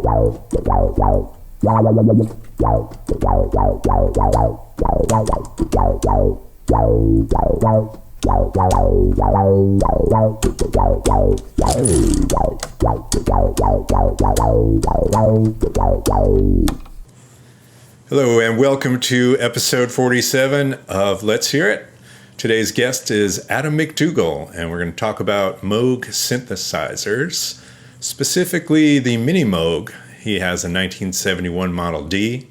Hello and welcome to episode 47 of Let's Hear It. Today's guest is Adam MacDougall, and we're going to talk about Moog synthesizers, specifically the Mini Moog. He has a 1971 Model D.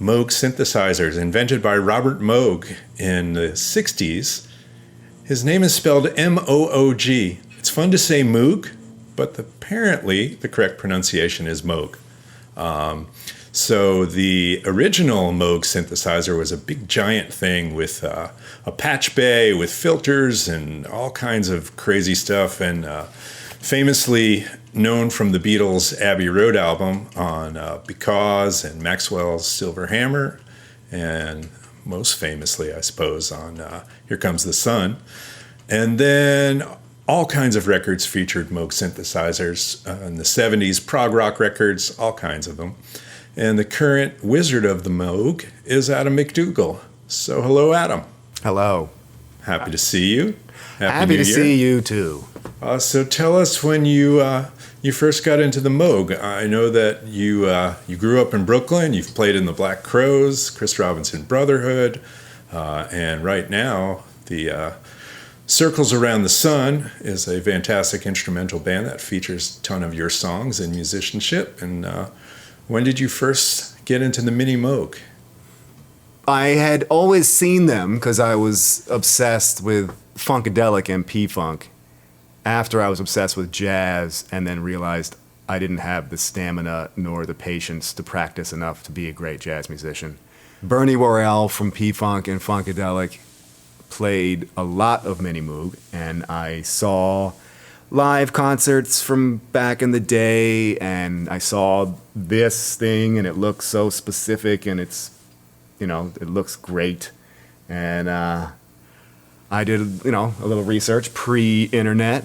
Moog synthesizers, invented by Robert Moog in the 60s. His name is spelled M-O-O-G. It's fun to say Moog, but apparently the correct pronunciation is Moog. So the original Moog synthesizer was a big giant thing with a patch bay with filters and all kinds of crazy stuff, and famously known from the Beatles' Abbey Road album on Because and Maxwell's Silver Hammer, and most famously, I suppose, on Here Comes the Sun. And then all kinds of records featured Moog synthesizers in the 70s, prog rock records, all kinds of them. And the current wizard of the Moog is Adam MacDougall. So hello, Adam. Hello. Happy to see you. Happy to see you too. So tell us when you first got into the Moog. I know that you grew up in Brooklyn. You've played in the Black Crowes, Chris Robinson Brotherhood, and right now the Circles Around the Sun is a fantastic instrumental band that features a ton of your songs and musicianship. And when did you first get into the Mini Moog? I had always seen them because I was obsessed with Funkadelic and P-Funk after I was obsessed with jazz, and then realized I didn't have the stamina nor the patience to practice enough to be a great jazz musician. Bernie Worrell from P-Funk and Funkadelic played a lot of Mini Moog, and I saw live concerts from back in the day, and I saw this thing, and it looks so specific, and it's, it looks great. And I did, a little research pre-internet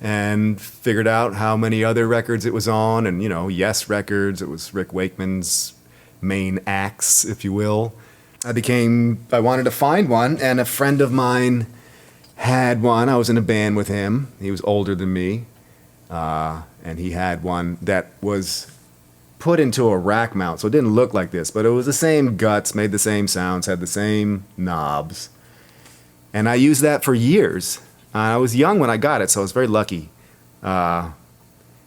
and figured out how many other records it was on, and, Yes Records, it was Rick Wakeman's main acts, if you will. I wanted to find one, and a friend of mine had one. I was in a band with him. He was older than me, and he had one that was put into a rack mount, so it didn't look like this, but it was the same guts, made the same sounds, had the same knobs, and I used that for years. I was young when I got it, so I was very lucky. And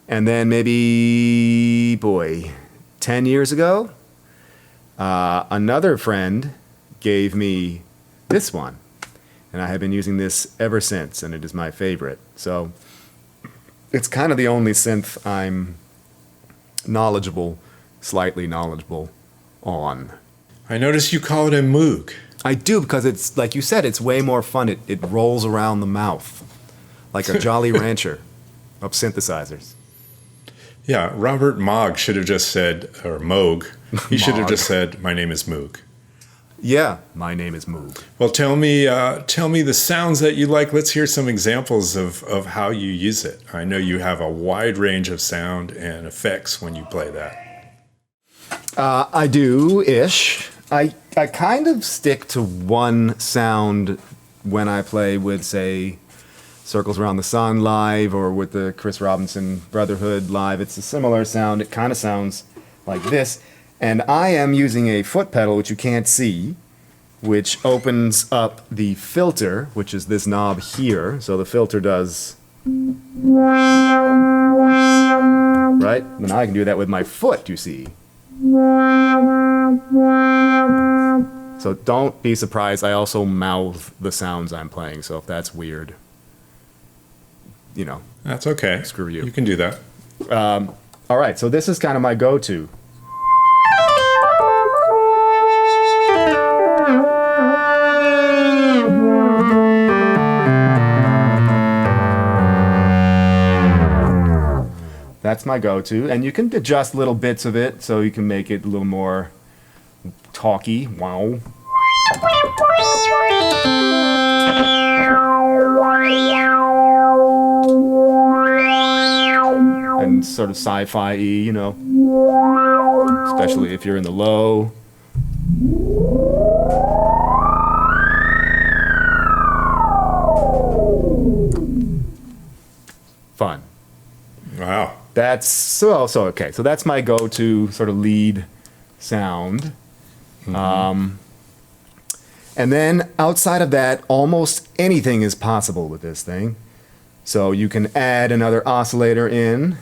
then maybe, 10 years ago, another friend gave me this one. And I have been using this ever since, and it is my favorite. So it's kind of the only synth I'm slightly knowledgeable on. I noticed you call it a Moog. I do, because it's, like you said, it's way more fun. It rolls around the mouth like a Jolly Rancher of synthesizers. Yeah, Robert Moog should have just said, or Moog, he should have just said, my name is Moog. Yeah, my name is Moog. Well, tell me the sounds that you like. Let's hear some examples of how you use it. I know you have a wide range of sound and effects when you play that. I do-ish. I kind of stick to one sound when I play with, say, Circles Around the Sun live, or with the Chris Robinson Brotherhood live. It's a similar sound. It kind of sounds like this. And I am using a foot pedal, which you can't see, which opens up the filter, which is this knob here. So the filter does... right? And now I can do that with my foot, you see. So don't be surprised. I also mouth the sounds I'm playing. So if that's weird, That's okay. Screw you. You can do that. All right, so this is kind of my go-to. That's my go-to, and you can adjust little bits of it so you can make it a little more talky. Wow. And and sort of sci-fi-y, you know, especially if you're in the low. Fun. Wow. That's so okay. So that's my go-to sort of lead sound. And then outside of that, almost anything is possible with this thing. So you can add another oscillator in.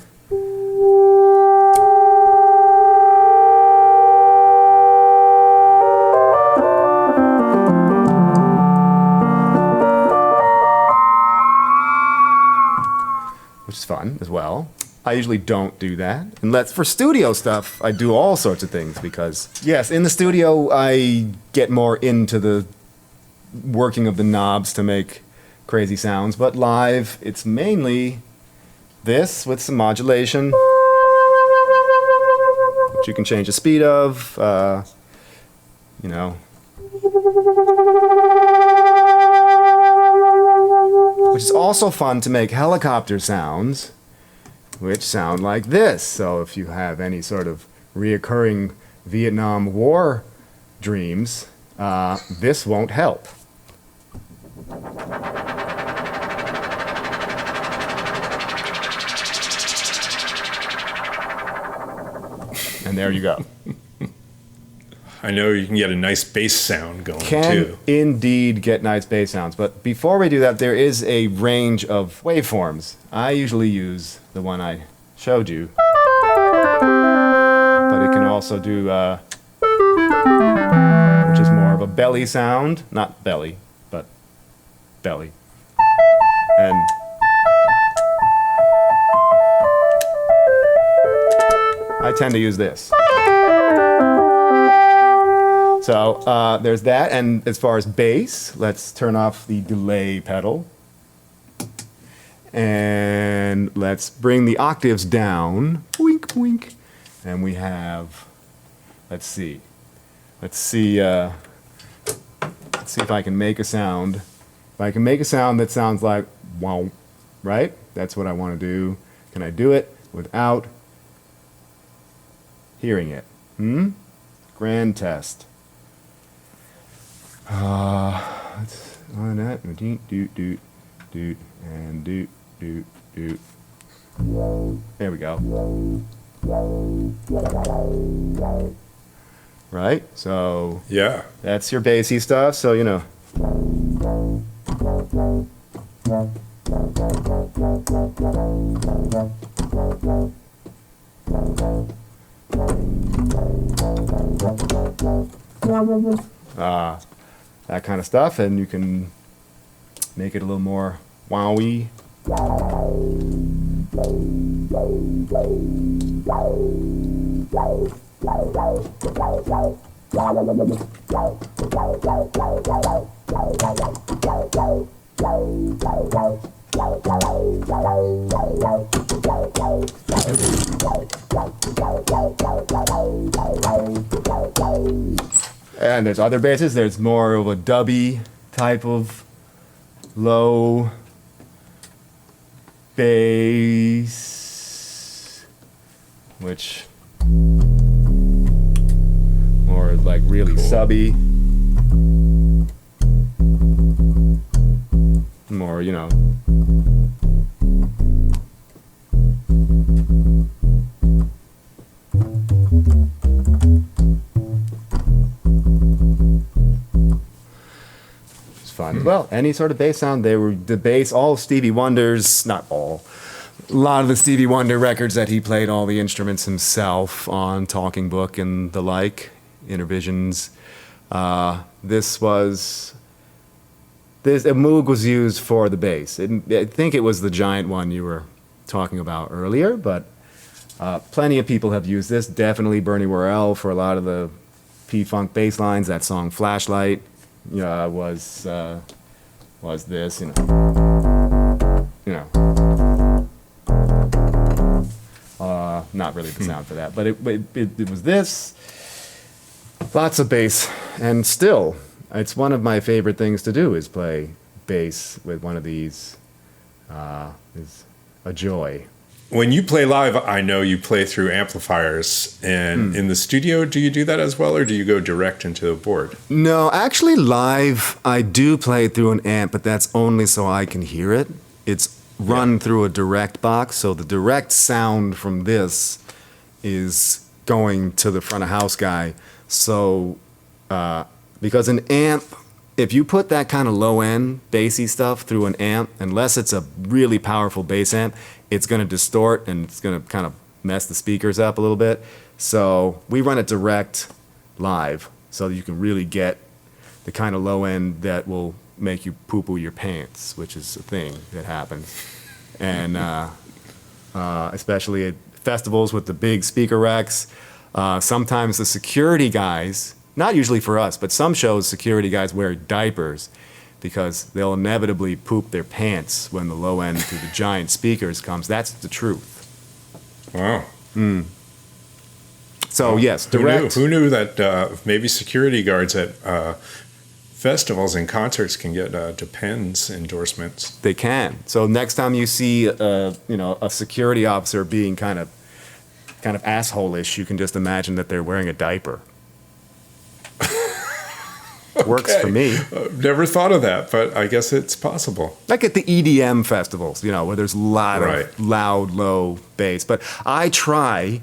Which is fun as well. I usually don't do that. Unless for studio stuff, I do all sorts of things because, yes, in the studio, I get more into the working of the knobs to make crazy sounds. But live, it's mainly this with some modulation, which you can change the speed of, you know. Which is also fun to make helicopter sounds, which sound like this. So if you have any sort of reoccurring Vietnam War dreams, this won't help. And there you go. I know you can get a nice bass sound going Can too. indeed get nice bass sounds. But before we do that, there is a range of waveforms. I usually use the one I showed you. But it can also do, which is more of a belly sound. Not belly, but belly. And I tend to use this. So there's that, and as far as bass, let's turn off the delay pedal. And let's bring the octaves down. Wink, wink. And we have, let's see if I can make a sound. If I can make a sound that sounds like wow, right? That's what I want to do. Can I do it without hearing it? Grand test. Let's on that. Doot, doot, doot, doot, and doot, doot, doot. There we go. Right? So Yeah. that's your bassy stuff. So, you know. That kind of stuff, and you can make it a little more wowy. And there's other basses. There's more of a dubby type of low bass, which more like really subby, more, you know. Fun as well. Any sort of bass sound. They were the bass. All Stevie Wonder's, not all, a lot of the Stevie Wonder records that he played all the instruments himself on, Talking Book and the like, Intervisions. A Moog was used for the bass. I think it was the giant one you were talking about earlier, but plenty of people have used this. Definitely Bernie Worrell for a lot of the P-Funk bass lines. That song Flashlight was this, you know. Not really the sound for that, but it was this. Lots of bass, and still, it's one of my favorite things to do is play bass with one of these. Is a joy. when you play live, I know you play through amplifiers. And in the studio, do you do that as well, or do you go direct into the board? No, actually, live, I do play through an amp, but that's only so I can hear it. It's run through a direct box, so the direct sound from this is going to the front of house guy. So, because an amp, if you put that kind of low end bassy stuff through an amp, unless it's a really powerful bass amp, it's going to distort and it's going to kind of mess the speakers up a little bit. So we run it direct live so that you can really get the kind of low end that will make you poo-poo your pants, which is a thing that happens. And especially at festivals with the big speaker racks, sometimes the security guys, not usually for us, but some shows security guys wear diapers because they'll inevitably poop their pants when the low end to the giant speakers comes. That's the truth. Wow. So yes, direct. Who knew that maybe security guards at festivals and concerts can get Depends endorsements? They can. So next time you see a security officer being kind of asshole-ish, you can just imagine that they're wearing a diaper. Works for me. Never thought of that, but I guess it's possible. Like at the EDM festivals, where there's a lot of loud, low bass. But I try,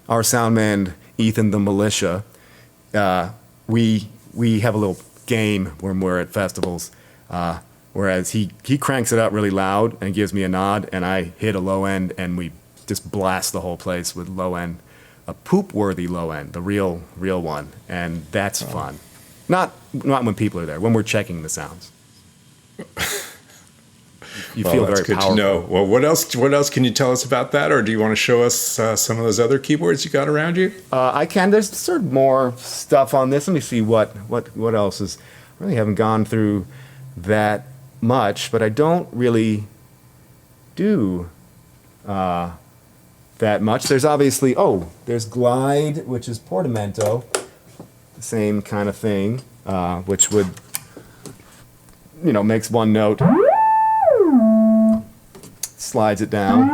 our sound man, Ethan the Militia, we have a little game when we're at festivals, whereas he cranks it up really loud and gives me a nod, and I hit a low end, and we just blast the whole place with low end, a poop-worthy low end, the real one, and that's fun. Not when people are there, when we're checking the sounds. You feel very good powerful. To know. Well, what else can you tell us about that, or do you want to show us some of those other keyboards you got around you? I can. There's sort of more stuff on this. Let me see what else is. I really haven't gone through that much, but I don't really do that much. There's obviously there's Glide, which is portamento. The same kind of thing, which would, makes one note, slides it down.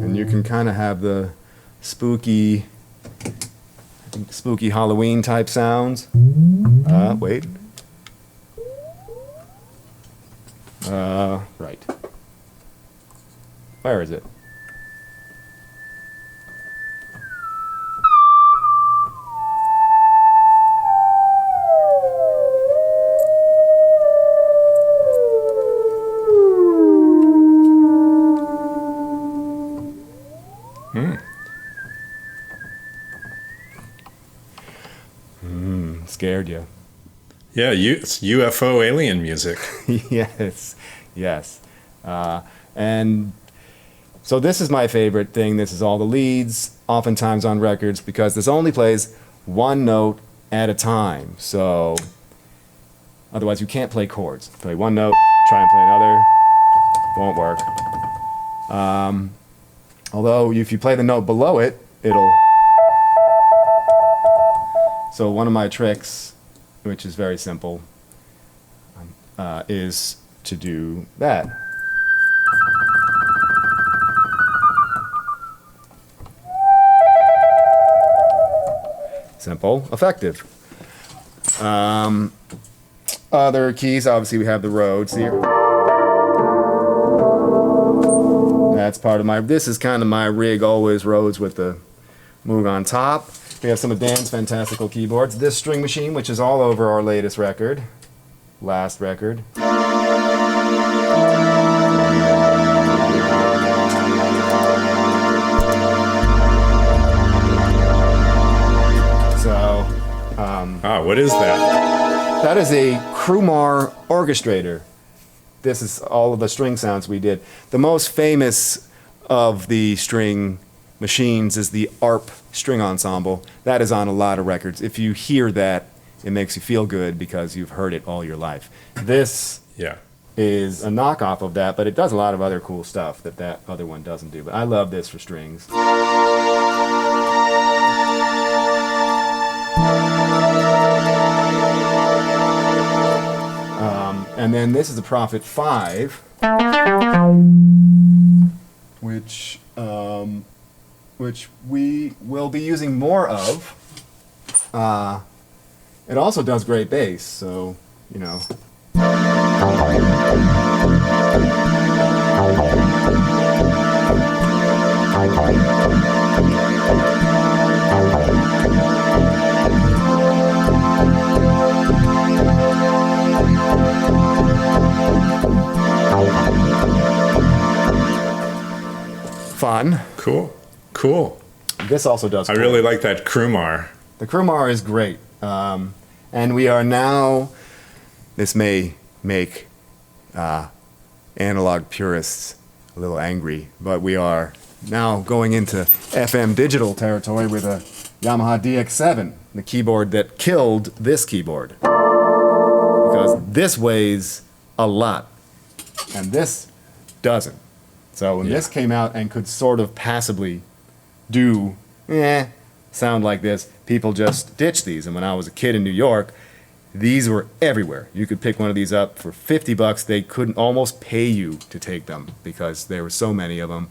And you can kind of have the spooky Halloween type sounds. Wait. Right. Where is it? Scared you. Yeah, it's UFO alien music. yes. And so this is my favorite thing. This is all the leads, oftentimes on records, because this only plays one note at a time. So otherwise you can't play chords. Play one note, try and play another, won't work. Although if you play the note below it, it'll... So one of my tricks, which is very simple, is to do that. Simple, effective. Other keys, obviously we have the Rhodes here. That's part of this is kind of my rig, always Rhodes with the Moog on top. We have some of Dan's fantastical keyboards. This string machine, which is all over our latest record, last record. So, what is that? That is a Krumar orchestrator. This is all of the string sounds we did. The most famous of the string machines is the ARP string ensemble. That is on a lot of records. If you hear that, it makes you feel good because you've heard it all your life. This is a knockoff of that, but it does a lot of other cool stuff that other one doesn't do. But I love this for strings. And then this is a Prophet 5, which we will be using more of. It also does great bass, so, you know. Fun. Cool. This also does. I really like that Krumar. The Krumar is great. And we are now, this may make analog purists a little angry, but we are now going into FM digital territory with a Yamaha DX7, the keyboard that killed this keyboard. Because this weighs a lot, and this doesn't. So when this came out and could sort of passably do, sound like this, people just ditched these. And when I was a kid in New York, these were everywhere. You could pick one of these up for $50. They couldn't almost pay you to take them because there were so many of them.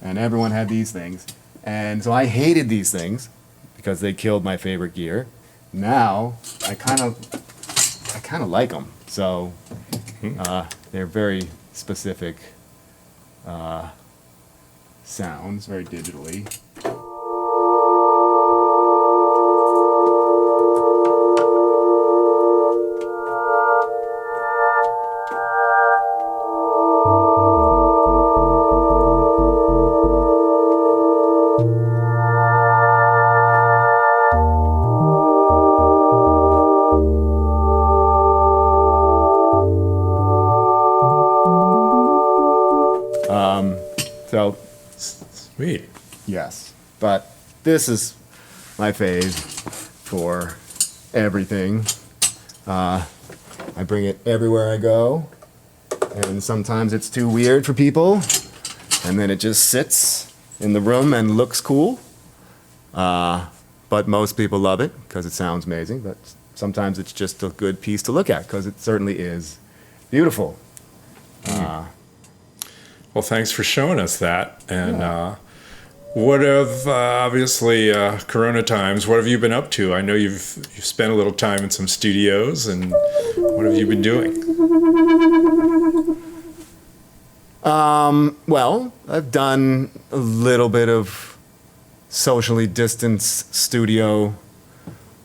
And everyone had these things. And so I hated these things because they killed my favorite gear. Now, I kind of like them. So they're very specific sounds, very digitally. So, sweet. Yes, but this is my fave for everything. I bring it everywhere I go, and sometimes it's too weird for people, and then it just sits in the room and looks cool. But most people love it because it sounds amazing, but sometimes it's just a good piece to look at because it certainly is beautiful. Well, thanks for showing us that. And what have, obviously, Corona times, what have you been up to? I know you've spent a little time in some studios, and what have you been doing? Well, I've done a little bit of socially distanced studio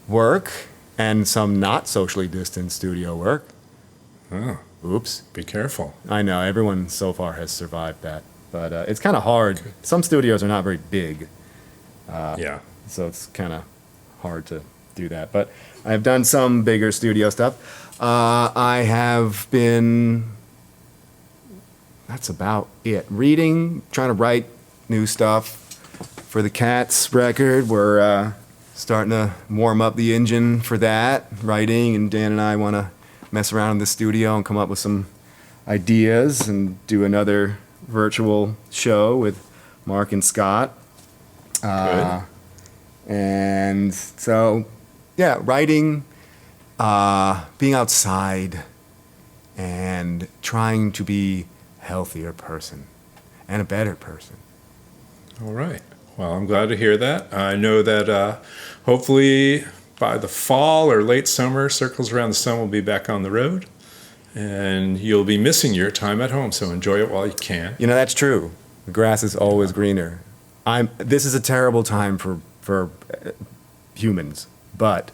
work and some not socially distanced studio work. Oh. Oops. Be careful. I know, everyone so far has survived that. But it's kind of hard. Some studios are not very big. Yeah. So it's kind of hard to do that. But I've done some bigger studio stuff. I have been... That's about it. Reading, trying to write new stuff for the Cats record. We're starting to warm up the engine for that, writing, and Dan and I want to mess around in the studio and come up with some ideas and do another virtual show with Mark and Scott. Good. And so, yeah, writing, being outside, and trying to be a healthier person and a better person. All right. Well, I'm glad to hear that. I know that hopefully by the fall or late summer, Circles Around the Sun will be back on the road, and you'll be missing your time at home, so enjoy it while you can. You know, that's true. The grass is always greener. This is a terrible time for humans, but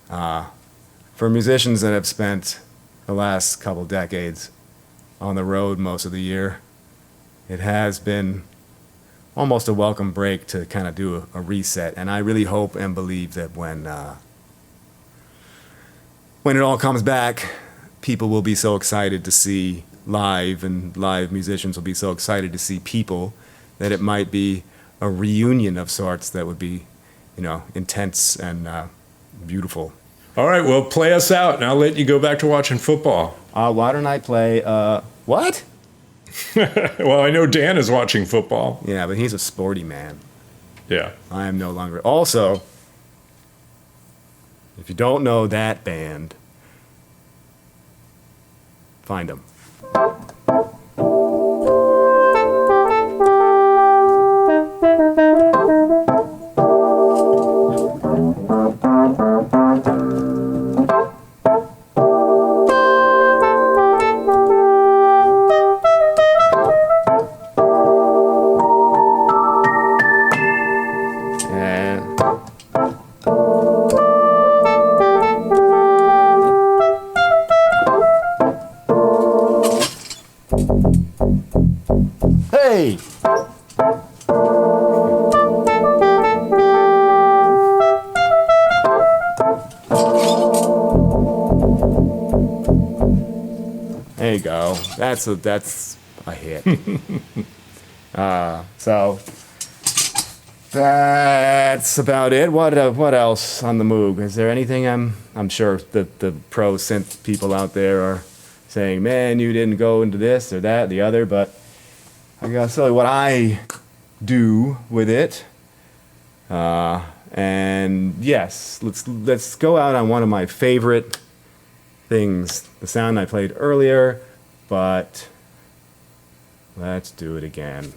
for musicians that have spent the last couple decades on the road most of the year, it has been almost a welcome break to kind of do a reset. And I really hope and believe that when it all comes back, people will be so excited to see live, and live musicians will be so excited to see people, that it might be a reunion of sorts that would be, you know, intense and beautiful. All right, well, play us out, and I'll let you go back to watching football. Why don't I play, what? Well, I know Dan is watching football. Yeah, but he's a sporty man. Yeah. I am no longer. Also, if you don't know that band, find them. Hey! There you go. That's a hit. So that's about it. What else on the Moog? Is there anything? I'm sure the pro synth people out there are saying, "Man, you didn't go into this or that, the other." But I gotta tell you what I do with it. And yes, let's go out on one of my favorite things, the sound I played earlier, but let's do it again.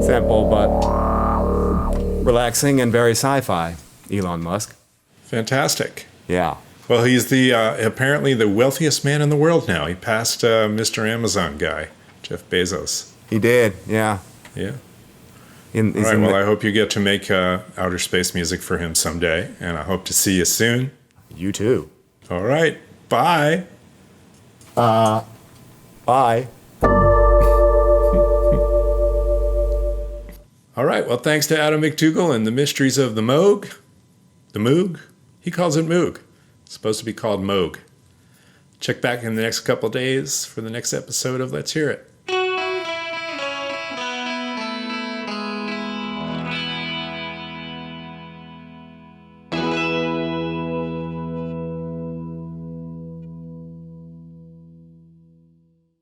Simple, but relaxing and very sci-fi. Elon Musk. Fantastic. Yeah. Well, he's the apparently the wealthiest man in the world now. He passed Mr. Amazon guy, Jeff Bezos. He did, yeah. Yeah. All right, well, I hope you get to make outer space music for him someday, and I hope to see you soon. You too. All right, bye. Bye. All right, well, thanks to Adam MacDougall and the Mysteries of the Moog. The Moog? He calls it Moog. It's supposed to be called Moog. Check back in the next couple days for the next episode of Let's Hear It.